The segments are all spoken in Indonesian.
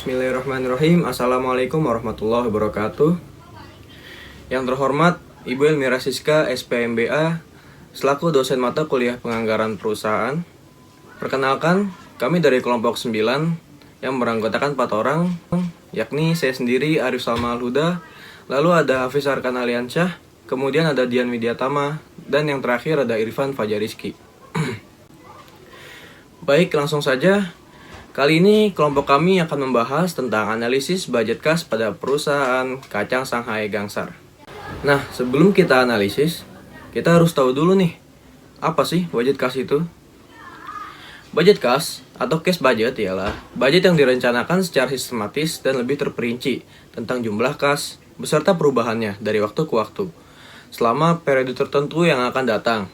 Bismillahirrahmanirrahim. Assalamualaikum warahmatullahi wabarakatuh. Yang terhormat Ibu Elmira Siska, SPMBA, selaku dosen mata kuliah penganggaran perusahaan. Perkenalkan, kami dari kelompok 9 yang beranggotakan 4 orang, yakni saya sendiri Arif Salma Al-Huda, lalu ada Hafiz Arkan Aliansyah, kemudian ada Dian Widiatama, dan yang terakhir ada Irfan Fajariski. Baik, langsung saja. Kali ini kelompok kami akan membahas tentang analisis budget kas pada perusahaan kacang Shanghai Gangsar. Nah, sebelum kita analisis, kita harus tahu dulu nih, apa sih budget kas itu? Budget kas atau cash budget ialah budget yang direncanakan secara sistematis dan lebih terperinci tentang jumlah kas beserta perubahannya dari waktu ke waktu selama periode tertentu yang akan datang.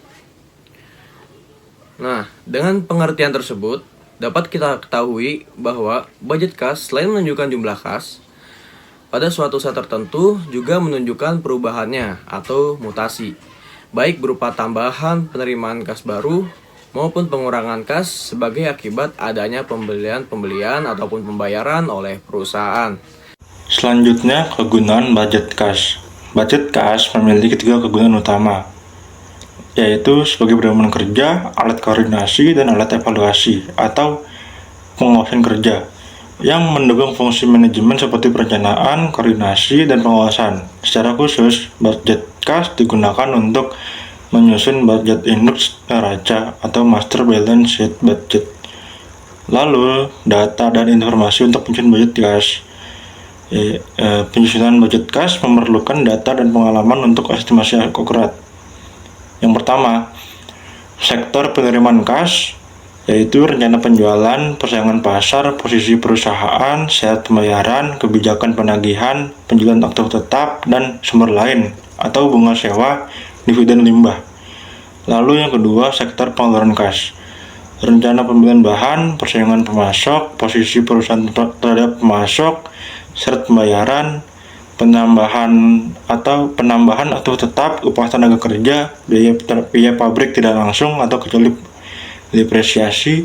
Nah, dengan pengertian tersebut, dapat kita ketahui bahwa budget kas selain menunjukkan jumlah kas, pada suatu saat tertentu juga menunjukkan perubahannya atau mutasi, baik berupa tambahan penerimaan kas baru maupun pengurangan kas sebagai akibat adanya pembelian ataupun pembayaran oleh perusahaan. Selanjutnya, kegunaan budget kas. Budget kas memiliki 3 kegunaan utama, yaitu sebagai pedoman kerja, alat koordinasi, dan alat evaluasi atau pengawasan kerja yang mendukung fungsi manajemen seperti perencanaan, koordinasi, dan pengawasan. Secara khusus, budget kas digunakan untuk menyusun budget induk neraca atau master balance sheet budget. Lalu, data dan informasi untuk penyusunan budget kas. Penyusunan budget kas memerlukan data dan pengalaman untuk estimasi akurat. Yang pertama, sektor penerimaan kas, yaitu rencana penjualan, persaingan pasar, posisi perusahaan, syarat pembayaran, kebijakan penagihan, penjualan aktif tetap, dan sumber lain, atau bunga sewa, dividen limbah. Lalu yang kedua, sektor pengeluaran kas, rencana pembelian bahan, persaingan pemasok, posisi perusahaan terhadap pemasok, syarat pembayaran, penambahan atau tetap upah tenaga kerja, biaya pabrik tidak langsung atau kecuali depresiasi,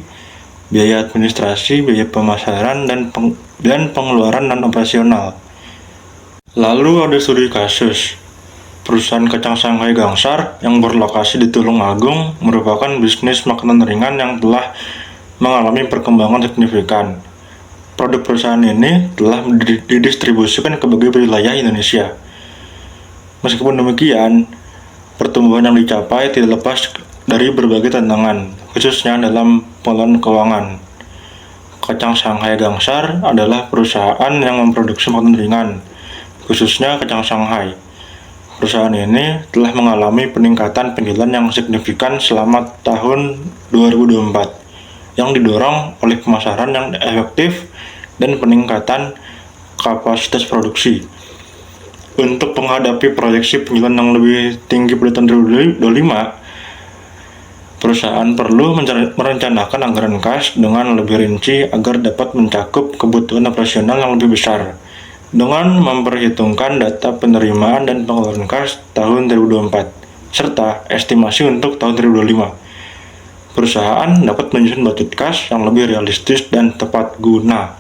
biaya administrasi, biaya pemasaran, dan pengeluaran non-operasional. Lalu ada studi kasus. Perusahaan kacang Shanghai Gangsar yang berlokasi di Tulungagung merupakan bisnis makanan ringan yang telah mengalami perkembangan signifikan. Produk perusahaan ini telah didistribusikan ke berbagai wilayah Indonesia. Meskipun demikian, pertumbuhan yang dicapai tidak lepas dari berbagai tantangan, khususnya dalam pengelolaan keuangan. Kacang Shanghai Gangsar adalah perusahaan yang memproduksi makanan ringan, khususnya kacang Shanghai. Perusahaan ini telah mengalami peningkatan penjualan yang signifikan selama tahun 2024, yang didorong oleh pemasaran yang efektif dan peningkatan kapasitas produksi. Untuk menghadapi proyeksi penjualan yang lebih tinggi pada tahun 2025, perusahaan perlu merencanakan anggaran kas dengan lebih rinci agar dapat mencakup kebutuhan operasional yang lebih besar. Dengan memperhitungkan data penerimaan dan pengeluaran kas tahun 2024, serta estimasi untuk tahun 2025, perusahaan dapat menyusun budget kas yang lebih realistis dan tepat guna.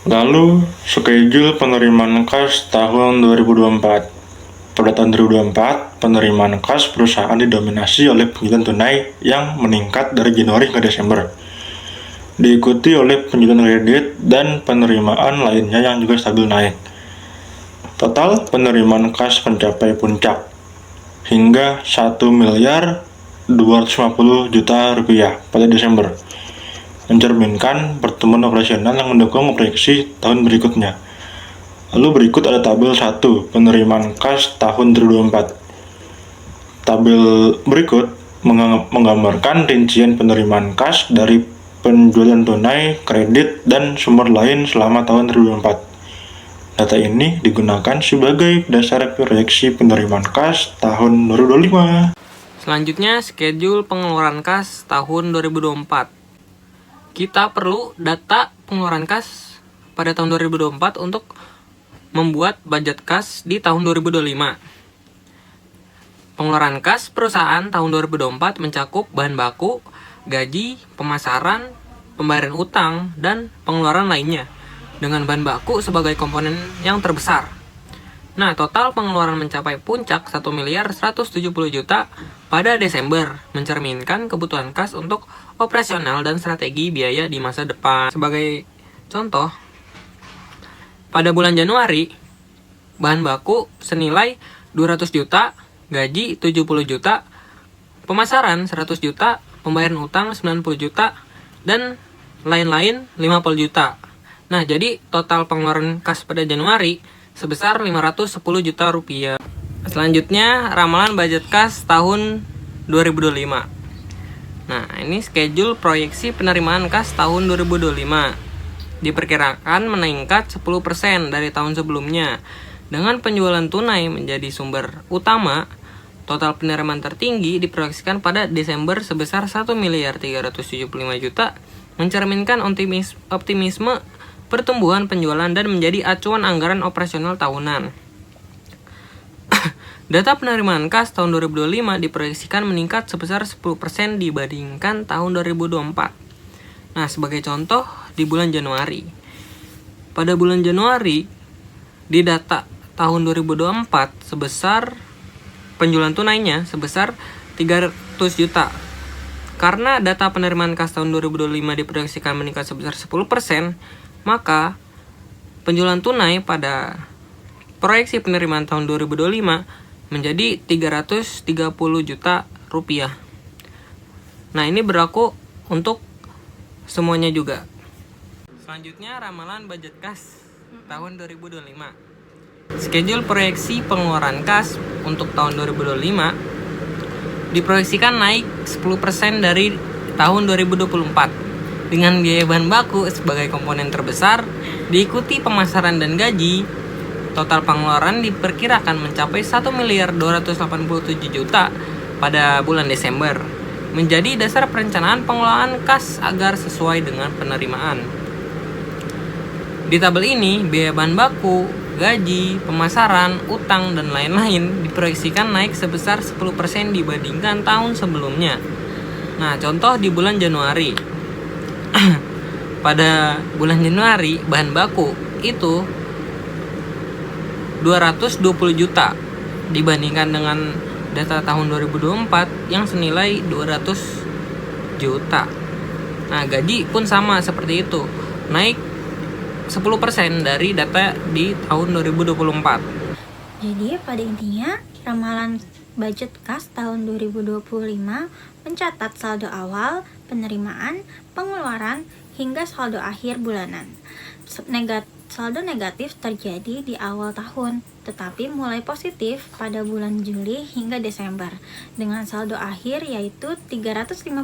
Lalu, schedule penerimaan kas tahun 2024. Pada tahun 2024, penerimaan kas perusahaan didominasi oleh penjualan tunai yang meningkat dari Januari hingga Desember, diikuti oleh penjualan kredit dan penerimaan lainnya yang juga stabil naik. Total penerimaan kas mencapai puncak hingga 1.250 miliar rupiah pada Desember, mencerminkan pertumbuhan operasional yang mendukung proyeksi tahun berikutnya. Lalu berikut ada tabel 1 penerimaan kas tahun 2024. Tabel berikut menggambarkan rincian penerimaan kas dari penjualan tunai, kredit, dan sumber lain selama tahun 2024. Data ini digunakan sebagai dasar proyeksi penerimaan kas tahun 2025. Selanjutnya, schedule pengeluaran kas tahun 2024. Kita perlu data pengeluaran kas pada tahun 2024 untuk membuat budget kas di tahun 2025. Pengeluaran kas perusahaan tahun 2024 mencakup bahan baku, gaji, pemasaran, pembayaran utang, dan pengeluaran lainnya. dengan bahan baku sebagai komponen yang terbesar. Nah, total pengeluaran mencapai puncak 1 miliar 170 juta pada Desember, mencerminkan kebutuhan kas untuk operasional dan strategi biaya di masa depan. Sebagai contoh, pada bulan Januari, bahan baku senilai 200 juta, gaji 70 juta, pemasaran 100 juta, pembayaran utang 90 juta, dan lain-lain 50 juta. Nah, jadi total pengeluaran kas pada Januari sebesar 510 juta rupiah. Selanjutnya, ramalan budget kas tahun 2025. Nah, ini schedule proyeksi penerimaan kas tahun 2025. Diperkirakan meningkat 10% dari tahun sebelumnya. Dengan penjualan tunai menjadi sumber utama, total penerimaan tertinggi diproyeksikan pada Desember sebesar 1 miliar 375 juta, mencerminkan optimisme pertumbuhan penjualan dan menjadi acuan anggaran operasional tahunan. Data penerimaan kas tahun 2025 diproyeksikan meningkat sebesar 10% dibandingkan tahun 2024. Nah, sebagai contoh, di bulan Januari. Pada bulan Januari, di data tahun 2024 sebesar penjualan tunainya sebesar 300 juta. Karena data penerimaan kas tahun 2025 diproyeksikan meningkat sebesar 10%, maka penjualan tunai pada proyeksi penerimaan tahun 2025 menjadi 330 juta rupiah. Nah, ini berlaku untuk semuanya juga. Selanjutnya, ramalan budget kas tahun 2025. Schedule proyeksi pengeluaran kas untuk tahun 2025 diproyeksikan naik 10% dari tahun 2024. Dengan biaya bahan baku sebagai komponen terbesar, diikuti pemasaran dan gaji, total pengeluaran diperkirakan mencapai 1 miliar 287 juta pada bulan Desember, menjadi dasar perencanaan pengelolaan kas agar sesuai dengan penerimaan. Di tabel ini, biaya bahan baku, gaji, pemasaran, utang, dan lain-lain diproyeksikan naik sebesar 10% dibandingkan tahun sebelumnya. Nah, contoh di bulan Januari. Pada bulan Januari, bahan baku itu 220 juta dibandingkan dengan data tahun 2024 yang senilai 200 juta. Nah, gaji pun sama seperti itu, naik 10% dari data di tahun 2024. Jadi pada intinya, ramalan budget kas tahun 2025 mencatat saldo awal, penerimaan, pengeluaran, hingga saldo akhir bulanan. Saldo negatif terjadi di awal tahun, tetapi mulai positif pada bulan Juli hingga Desember, dengan saldo akhir yaitu 355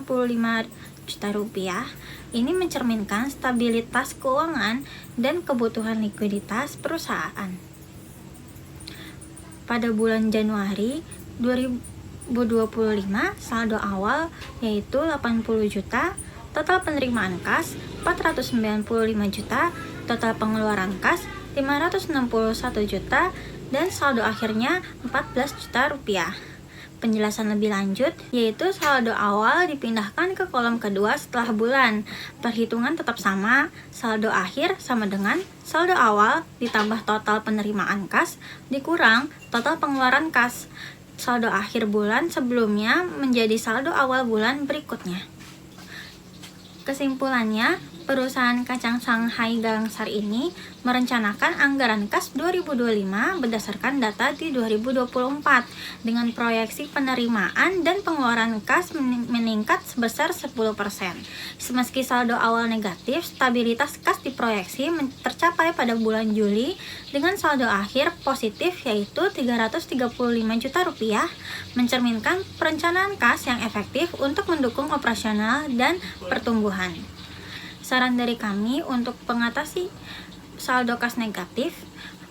juta rupiah. Ini mencerminkan stabilitas keuangan dan kebutuhan likuiditas perusahaan. Pada bulan Januari 2025, saldo awal yaitu 80 juta, total penerimaan kas 495 juta, total pengeluaran kas 561 juta, dan saldo akhirnya 14 juta rupiah. Penjelasan lebih lanjut yaitu saldo awal dipindahkan ke kolom kedua setelah bulan. Perhitungan tetap sama, saldo akhir sama dengan saldo awal ditambah total penerimaan kas dikurang total pengeluaran kas. Saldo akhir bulan sebelumnya menjadi saldo awal bulan berikutnya. Kesimpulannya, perusahaan kacang Shanghai Gangsar ini merencanakan anggaran kas 2025 berdasarkan data di 2024 dengan proyeksi penerimaan dan pengeluaran kas meningkat sebesar 10%. Meski saldo awal negatif, stabilitas kas diproyeksi tercapai pada bulan Juli dengan saldo akhir positif yaitu 335 juta rupiah, mencerminkan perencanaan kas yang efektif untuk mendukung operasional dan pertumbuhan. Saran dari kami untuk mengatasi saldo kas negatif,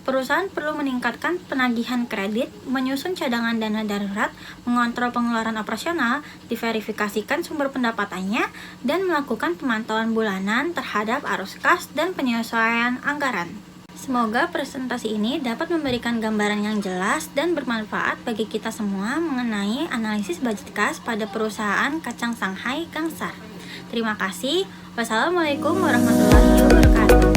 perusahaan perlu meningkatkan penagihan kredit, menyusun cadangan dana darurat, mengontrol pengeluaran operasional, diverifikasikan sumber pendapatannya, dan melakukan pemantauan bulanan terhadap arus kas dan penyesuaian anggaran. Semoga presentasi ini dapat memberikan gambaran yang jelas dan bermanfaat bagi kita semua mengenai analisis budget kas pada perusahaan kacang Shanghai Gangsar. Terima kasih. Wassalamualaikum warahmatullahi wabarakatuh.